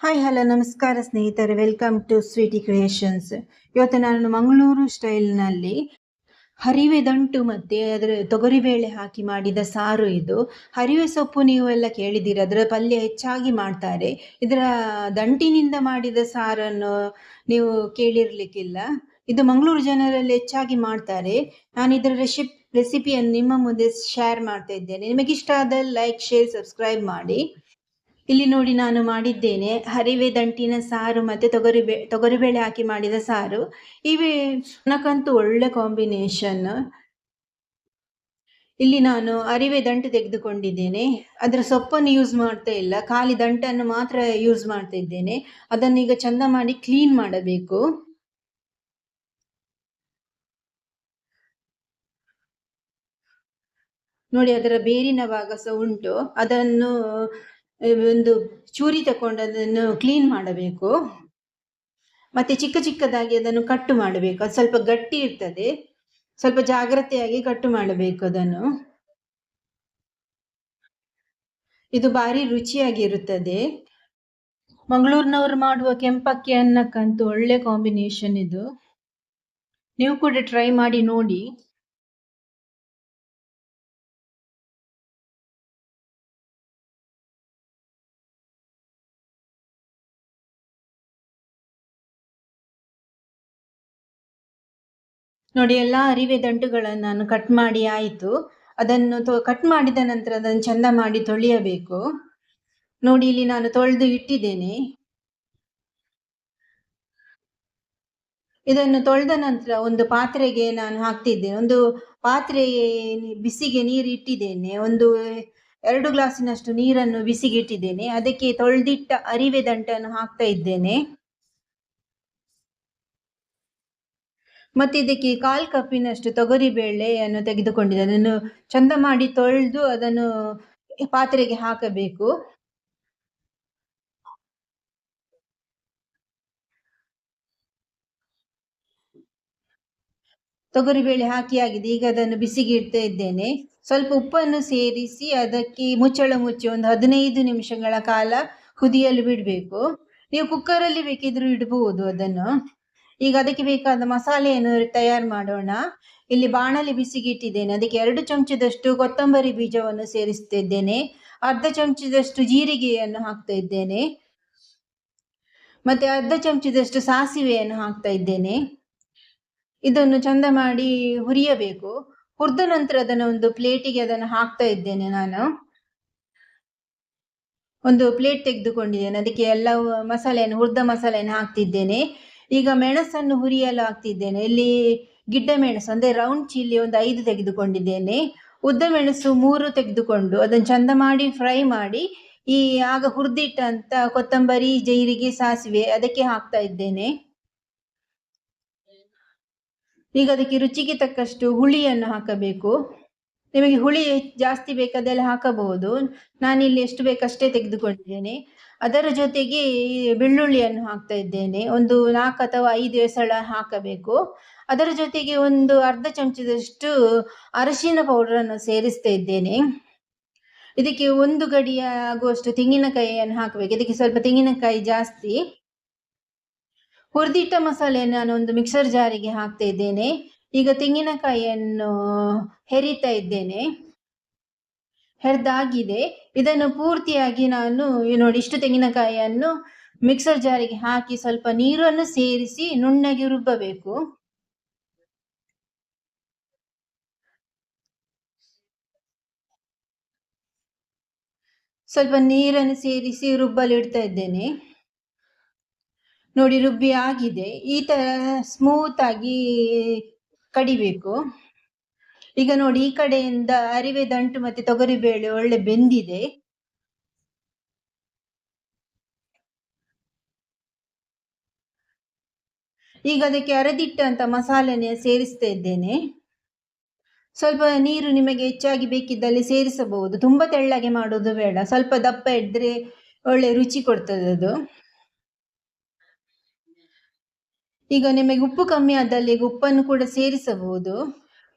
Hi hello ನಮಸ್ಕಾರ ಸ್ನೇಹಿತರೆ, welcome to Sweety creations. ಇವತ್ತು ನಾನು ಮಂಗಳೂರು ಸ್ಟೈಲ್ನಲ್ಲಿ ಹರಿವೆ ದಂಟು ಮತ್ತು ಅದರ ತೊಗರಿಬೇಳೆ ಹಾಕಿ ಮಾಡಿದ ಸಾರು ಇದು. ಹರಿವೆ ಸೊಪ್ಪು ನೀವು ಎಲ್ಲ ಕೇಳಿದ್ದೀರಿ, ಅದರ ಪಲ್ಯ ಹೆಚ್ಚಾಗಿ ಮಾಡ್ತಾರೆ. ಇದರ ದಂಟಿನಿಂದ ಮಾಡಿದ ಸಾರನ್ನು ನೀವು ಕೇಳಿರ್ಲಿಕ್ಕಿಲ್ಲ. ಇದು ಮಂಗಳೂರು ಜನರಲ್ಲಿ ಹೆಚ್ಚಾಗಿ ಮಾಡ್ತಾರೆ. ನಾನು ಇದರ ರೆಸಿಪಿಯನ್ನು ನಿಮ್ಮ ಮುಂದೆ ಶೇರ್ ಮಾಡ್ತಾ ಇದ್ದೇನೆ. ನಿಮಗಿಷ್ಟ ಆದ ಲೈಕ್, ಶೇರ್, ಸಬ್ಸ್ಕ್ರೈಬ್ ಮಾಡಿ. ಇಲ್ಲಿ ನೋಡಿ, ನಾನು ಮಾಡಿದ್ದೇನೆ ಹರಿವೆ ದಂಟಿನ ಸಾರು ಮತ್ತು ತೊಗರಿಬೇಳೆ ಹಾಕಿ ಮಾಡಿದ ಸಾರು. ಇವೇ ನನಗಂತೂ ಒಳ್ಳೆ ಕಾಂಬಿನೇಷನ್. ಇಲ್ಲಿ ನಾನು ಅರಿವೆ ದಂಟು ತೆಗೆದುಕೊಂಡಿದ್ದೇನೆ. ಅದರ ಸೊಪ್ಪನ್ನು ಯೂಸ್ ಮಾಡ್ತಾ ಇಲ್ಲ, ಖಾಲಿ ದಂಟನ್ನು ಮಾತ್ರ ಯೂಸ್ ಮಾಡ್ತಾ ಇದ್ದೇನೆ. ಅದನ್ನು ಈಗ ಚಂದ ಮಾಡಿ ಕ್ಲೀನ್ ಮಾಡಬೇಕು. ನೋಡಿ, ಅದರ ಬೇರಿನ ಭಾಗ ಸಹ ಉಂಟು. ಅದನ್ನು ಒಂದು ಚೂರಿ ತಕೊಂಡು ಅದನ್ನು ಕ್ಲೀನ್ ಮಾಡಬೇಕು. ಮತ್ತೆ ಚಿಕ್ಕ ಚಿಕ್ಕದಾಗಿ ಅದನ್ನು ಕಟ್ಟು ಮಾಡಬೇಕು. ಅದು ಸ್ವಲ್ಪ ಗಟ್ಟಿ ಇರ್ತದೆ, ಸ್ವಲ್ಪ ಜಾಗ್ರತೆಯಾಗಿ ಕಟ್ಟು ಮಾಡಬೇಕು ಅದನ್ನು. ಇದು ಭಾರಿ ರುಚಿಯಾಗಿರುತ್ತದೆ. ಮಂಗಳೂರಿನವರು ಮಾಡುವ ಕೆಂಪಕ್ಕಿ ಅನ್ನಕ್ಕಂತೂ ಒಳ್ಳೆ ಕಾಂಬಿನೇಷನ್ ಇದು. ನೀವು ಕೂಡ ಟ್ರೈ ಮಾಡಿ ನೋಡಿ. ನೋಡಿ, ಎಲ್ಲ ಅರಿವೆ ದಂಟುಗಳನ್ನು ನಾನು ಕಟ್ ಮಾಡಿ ಆಯಿತು. ಅದನ್ನು ಕಟ್ ಮಾಡಿದ ನಂತರ ಅದನ್ನು ಚಂದ ಮಾಡಿ ತೊಳೆಯಬೇಕು. ನೋಡಿ, ಇಲ್ಲಿ ನಾನು ತೊಳೆದು ಇಟ್ಟಿದ್ದೇನೆ. ಇದನ್ನು ತೊಳೆದ ನಂತರ ಒಂದು ಪಾತ್ರೆಗೆ ನಾನು ಹಾಕ್ತಿದ್ದೇನೆ. ಒಂದು ಪಾತ್ರೆ ಬಿಸಿಗೆ ನೀರು ಇಟ್ಟಿದ್ದೇನೆ. ಒಂದು 2 ಗ್ಲಾಸಿನಷ್ಟು ನೀರನ್ನು ಬಿಸಿಗೆ ಇಟ್ಟಿದ್ದೇನೆ. ಅದಕ್ಕೆ ತೊಳೆದಿಟ್ಟ ಅರಿವೆ ದಂಟನ್ನು ಹಾಕ್ತಾ ಇದ್ದೇನೆ. ಮತ್ತೆ ಇದಕ್ಕೆ 1/4 ಕಪ್ಪಿನಷ್ಟು ತೊಗರಿ ಬೇಳೆಯನ್ನು ತೆಗೆದುಕೊಂಡಿದ್ದೆ. ಅದನ್ನು ಚಂದ ಮಾಡಿ ತೊಳೆದು ಅದನ್ನು ಪಾತ್ರೆಗೆ ಹಾಕಬೇಕು. ತೊಗರಿಬೇಳೆ ಹಾಕಿ ಆಗಿದೆ. ಈಗ ಅದನ್ನು ಬಿಸಿಗೆ ಇಡ್ತಾ ಇದ್ದೇನೆ. ಸ್ವಲ್ಪ ಉಪ್ಪನ್ನು ಸೇರಿಸಿ ಅದಕ್ಕೆ ಮುಚ್ಚಳ ಮುಚ್ಚಿ ಒಂದು 15 ನಿಮಿಷಗಳ ಕಾಲ ಕುದಿಯಲು ಬಿಡಬೇಕು. ನೀವು ಕುಕ್ಕರಲ್ಲಿ ಬೇಕಿದ್ರೂ ಇಡಬಹುದು ಅದನ್ನು. ಈಗ ಅದಕ್ಕೆ ಬೇಕಾದ ಮಸಾಲೆಯನ್ನು ತಯಾರು ಮಾಡೋಣ. ಇಲ್ಲಿ ಬಾಣಲೆ ಬಿಸಿಗೆ ಇಟ್ಟಿದ್ದೇನೆ. ಅದಕ್ಕೆ 2 ಚಮಚದಷ್ಟು ಕೊತ್ತಂಬರಿ ಬೀಜವನ್ನು ಸೇರಿಸ್ತಾ ಇದ್ದೇನೆ. ಅರ್ಧ ಚಮಚದಷ್ಟು ಜೀರಿಗೆಯನ್ನು ಹಾಕ್ತಾ ಇದ್ದೇನೆ. ಮತ್ತೆ ಅರ್ಧ ಚಮಚದಷ್ಟು ಸಾಸಿವೆಯನ್ನು ಹಾಕ್ತಾ ಇದ್ದೇನೆ. ಇದನ್ನು ಚಂದ ಮಾಡಿ ಹುರಿಯಬೇಕು. ಹುರಿದ ನಂತರ ಅದನ್ನು ಒಂದು ಪ್ಲೇಟಿಗೆ ಅದನ್ನು ಹಾಕ್ತಾ ಇದ್ದೇನೆ. ನಾನು ಒಂದು ಪ್ಲೇಟ್ ತೆಗೆದುಕೊಂಡಿದ್ದೇನೆ. ಅದಕ್ಕೆ ಎಲ್ಲ ಮಸಾಲೆಯನ್ನು, ಹುರಿದ ಮಸಾಲೆಯನ್ನು ಹಾಕ್ತಿದ್ದೇನೆ. ಈಗ ಮೆಣಸನ್ನು ಹುರಿಯಲು ಹಾಕ್ತಿದ್ದೇನೆ. ಇಲ್ಲಿ ಗಿಡ್ಡ ಮೆಣಸು ಅಂದರೆ ರೌಂಡ್ ಚಿಲ್ಲಿ ಒಂದು 5 ತೆಗೆದುಕೊಂಡಿದ್ದೇನೆ. ಉದ್ದ ಮೆಣಸು 3 ತೆಗೆದುಕೊಂಡು ಅದನ್ನು ಚಂದ ಮಾಡಿ ಫ್ರೈ ಮಾಡಿ ಈ ಆಗ ಹುರಿದಿಟ್ಟಂತ ಕೊತ್ತಂಬರಿ, ಜೀರಿಗೆ, ಸಾಸಿವೆ ಅದಕ್ಕೆ ಹಾಕ್ತಾ ಇದ್ದೇನೆ. ಈಗ ಅದಕ್ಕೆ ರುಚಿಗೆ ತಕ್ಕಷ್ಟು ಹುಳಿಯನ್ನು ಹಾಕಬೇಕು. ನಿಮಗೆ ಹುಳಿ ಜಾಸ್ತಿ ಬೇಕಾದೆಲ್ಲ ಹಾಕಬಹುದು. ನಾನಿಲ್ಲಿ ಎಷ್ಟು ಬೇಕಷ್ಟೇ ತೆಗೆದುಕೊಂಡಿದ್ದೇನೆ. ಅದರ ಜೊತೆಗೆ ಬೆಳ್ಳುಳ್ಳಿಯನ್ನು ಹಾಕ್ತಾ ಇದ್ದೇನೆ. ಒಂದು 4 ಅಥವಾ 5 ಎಸಳ ಹಾಕಬೇಕು. ಅದರ ಜೊತೆಗೆ ಒಂದು ಅರ್ಧ ಚಮಚದಷ್ಟು ಅರಶಿನ ಪೌಡರನ್ನು ಸೇರಿಸ್ತಾ ಇದ್ದೇನೆ. ಇದಕ್ಕೆ 1 ಗಡಿ ಆಗುವಷ್ಟು ತೆಂಗಿನಕಾಯಿಯನ್ನು ಹಾಕಬೇಕು. ಇದಕ್ಕೆ ಸ್ವಲ್ಪ ತೆಂಗಿನಕಾಯಿ ಜಾಸ್ತಿ. ಹುರಿದಿಟ್ಟ ಮಸಾಲೆಯನ್ನು ನಾನು ಒಂದು ಮಿಕ್ಸರ್ ಜಾರಿಗೆ ಹಾಕ್ತಾ ಇದ್ದೇನೆ. ಈಗ ತೆಂಗಿನಕಾಯಿಯನ್ನು ಹೆರಿತಾ ಇದ್ದೇನೆ. ಹೆರ್ದಾಗಿದೆ. ಇದನ್ನು ಪೂರ್ತಿಯಾಗಿ ನಾನು ನೋಡಿ ಇಷ್ಟು ತೆಂಗಿನಕಾಯಿಯನ್ನು ಮಿಕ್ಸರ್ ಜಾರಿಗೆ ಹಾಕಿ ಸ್ವಲ್ಪ ನೀರನ್ನು ಸೇರಿಸಿ ನುಣ್ಣಗೆ ರುಬ್ಬಬೇಕು. ಸ್ವಲ್ಪ ನೀರನ್ನು ಸೇರಿಸಿ ರುಬ್ಬಲು ಇಡ್ತಾ ಇದ್ದೇನೆ. ನೋಡಿ, ರುಬ್ಬಿ ಆಗಿದೆ. ಈ ತರ ಸ್ಮೂತ್ ಆಗಿ ಕಡಿಬೇಕು. ಈಗ ನೋಡಿ, ಈ ಕಡೆಯಿಂದ ಅರಿವೆ ದಂಟು ಮತ್ತೆ ತೊಗರಿಬೇಳೆ ಒಳ್ಳೆ ಬೆಂದಿದೆ. ಈಗ ಅದಕ್ಕೆ ಅರೆದಿಟ್ಟಂತ ಮಸಾಲೆನ ಸೇರಿಸ್ತಾ ಇದ್ದೇನೆ. ಸ್ವಲ್ಪ ನೀರು ನಿಮಗೆ ಹೆಚ್ಚಾಗಿ ಬೇಕಿದ್ದಲ್ಲಿ ಸೇರಿಸಬಹುದು. ತುಂಬಾ ತೆಳ್ಳಗೆ ಮಾಡೋದು ಬೇಡ, ಸ್ವಲ್ಪ ದಪ್ಪ ಇದ್ರೆ ಒಳ್ಳೆ ರುಚಿ ಕೊಡ್ತದೆ ಅದು. ಈಗ ನಿಮಗೆ ಉಪ್ಪು ಕಮ್ಮಿ ಆದಲ್ಲಿ ಉಪ್ಪನ್ನು ಕೂಡ ಸೇರಿಸಬಹುದು.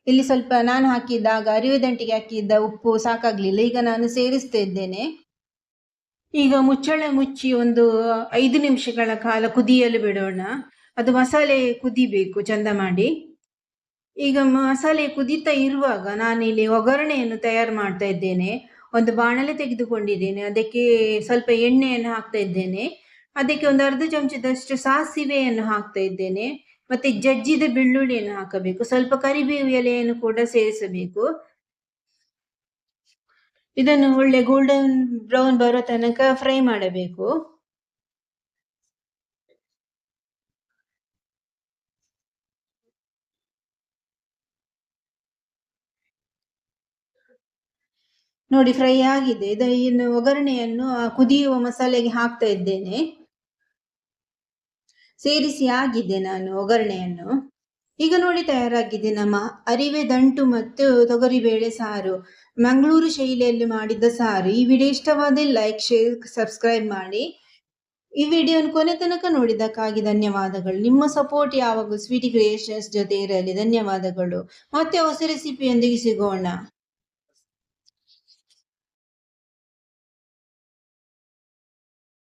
ಇಲ್ಲಿ ಸ್ವಲ್ಪ ನಾನು ಹಾಕಿದ್ದಾಗ ಅರಿವೆ ದಂಟಿಗೆ ಹಾಕಿದ್ದ ಉಪ್ಪು ಸಾಕಾಗ್ಲಿಲ್ಲ. ಈಗ ನಾನು ಸೇರಿಸ್ತಾ ಇದ್ದೇನೆ. ಈಗ ಮುಚ್ಚಳ ಮುಚ್ಚಿ ಒಂದು 5 ನಿಮಿಷಗಳ ಕಾಲ ಕುದಿಯಲು ಬಿಡೋಣ. ಅದು ಮಸಾಲೆ ಕುದಿಬೇಕು ಚಂದ ಮಾಡಿ. ಈಗ ಮಸಾಲೆ ಕುದೀತಾ ಇರುವಾಗ ನಾನಿಲ್ಲಿ ಒಗ್ಗರಣೆಯನ್ನು ತಯಾರು ಮಾಡ್ತಾ ಇದ್ದೇನೆ. ಒಂದು ಬಾಣಲೆ ತೆಗೆದುಕೊಂಡಿದ್ದೇನೆ, ಅದಕ್ಕೆ ಸ್ವಲ್ಪ ಎಣ್ಣೆಯನ್ನು ಹಾಕ್ತಾ ಇದ್ದೇನೆ. ಅದಕ್ಕೆ ಒಂದು ಅರ್ಧ ಚಮಚದಷ್ಟು ಸಾಸಿವೆಯನ್ನು ಹಾಕ್ತಾ ಇದ್ದೇನೆ. ಮತ್ತೆ ಜಜ್ಜಿದ ಬೆಳ್ಳುಳ್ಳಿಯನ್ನು ಹಾಕಬೇಕು, ಸ್ವಲ್ಪ ಕರಿಬೇವು ಎಲೆಯನ್ನು ಕೂಡ ಸೇರಿಸಬೇಕು. ಇದನ್ನು ಒಳ್ಳೆ ಗೋಲ್ಡನ್ ಬ್ರೌನ್ ಬರೋ ತನಕ ಫ್ರೈ ಮಾಡಬೇಕು. ನೋಡಿ ಫ್ರೈ ಆಗಿದೆ. ಇನ್ನು ಒಗ್ಗರಣೆಯನ್ನು ಆ ಕುದಿಯುವ ಮಸಾಲೆಗೆ ಹಾಕ್ತಾ ಇದ್ದೇನೆ. ಸೇರಿಸಿ ಆಗಿದೆ ನಾನು ಒಗ್ಗರಣೆಯನ್ನು. ಈಗ ನೋಡಿ ತಯಾರಾಗಿದೆ ನಮ್ಮ ಅರಿವೆ ದಂಟು ಮತ್ತು ತೊಗರಿಬೇಳೆ ಸಾರು, ಮಂಗಳೂರು ಶೈಲಿಯಲ್ಲಿ ಮಾಡಿದ ಸಾರು. ಈ ವಿಡಿಯೋ ಇಷ್ಟವಾದರೆ ಲೈಕ್, ಶೇರ್, ಸಬ್ಸ್ಕ್ರೈಬ್ ಮಾಡಿ. ಈ ವಿಡಿಯೋನ ಕೊನೆ ತನಕ ನೋಡಿದ್ದಕ್ಕಾಗಿ ಧನ್ಯವಾದಗಳು. ನಿಮ್ಮ ಸಪೋರ್ಟ್ ಯಾವಾಗಲೂ ಸ್ವೀಟಿ ಕ್ರಿಯೇಷನ್ಸ್ ಜೊತೆ ಇರಲಿ. ಧನ್ಯವಾದಗಳು. ಮತ್ತೆ ಹೊಸ ರೆಸಿಪಿಯೊಂದಿಗೆ ಸಿಗೋಣ.